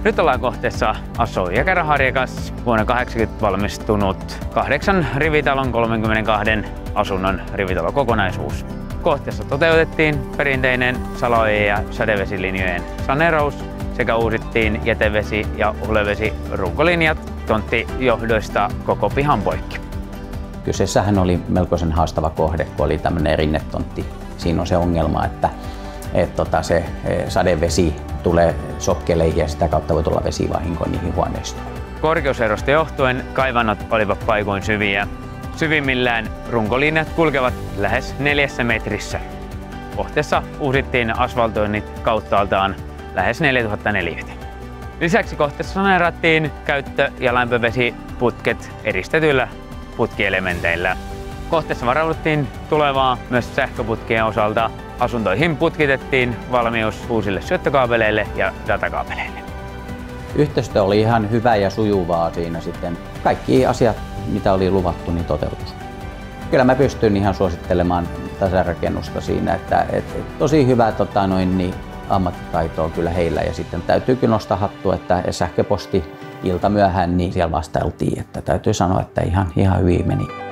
Nyt ollaan kohteessa Asou-Jäkäräharjakas, vuonna 80 valmistunut 8 rivitalon 32 asunnon rivitalokokonaisuus. Kohteessa toteutettiin perinteinen salojen ja sadevesilinjojen saneeraus sekä uusittiin jätevesi- ja hulevesirunkolinjat tonttijohdoista koko pihan poikki. Kyseessähän oli melkoisen haastava kohde, kun oli tämmöinen rinnetontti. Siinä on se ongelma, että se sadevesi tulee sokkeleihin ja sitä kautta voi tulla vesivahinko niihin huoneistoihin. Korkeuserosta johtuen kaivannot olivat paikoin syviä. Syvimmillään runkolinjat kulkevat lähes 4 metrissä. Kohteessa uusittiin asfaltoinnit kauttaaltaan lähes 4000 neliötä. Lisäksi kohteessa saneerattiin käyttö- ja lämpövesiputket eristetyillä putkielementeillä. Kohteessa varauduttiin tulevaa myös sähköputkien osalta. Asuntoihin putkitettiin valmius uusille syöttökaapeleille ja datakaapeleille. Yhteistyö oli ihan hyvä ja sujuvaa siinä sitten. Kaikki asiat, mitä oli luvattu, niin toteutus. Kyllä mä pystyn ihan suosittelemaan tasarakennusta siinä, että tosi hyvää ammattitaitoa kyllä heillä. Ja sitten täytyy kyllä nostaa hattua, että sähköposti ilta myöhään, niin siellä vastailtiin, että täytyy sanoa, että ihan hyvin meni.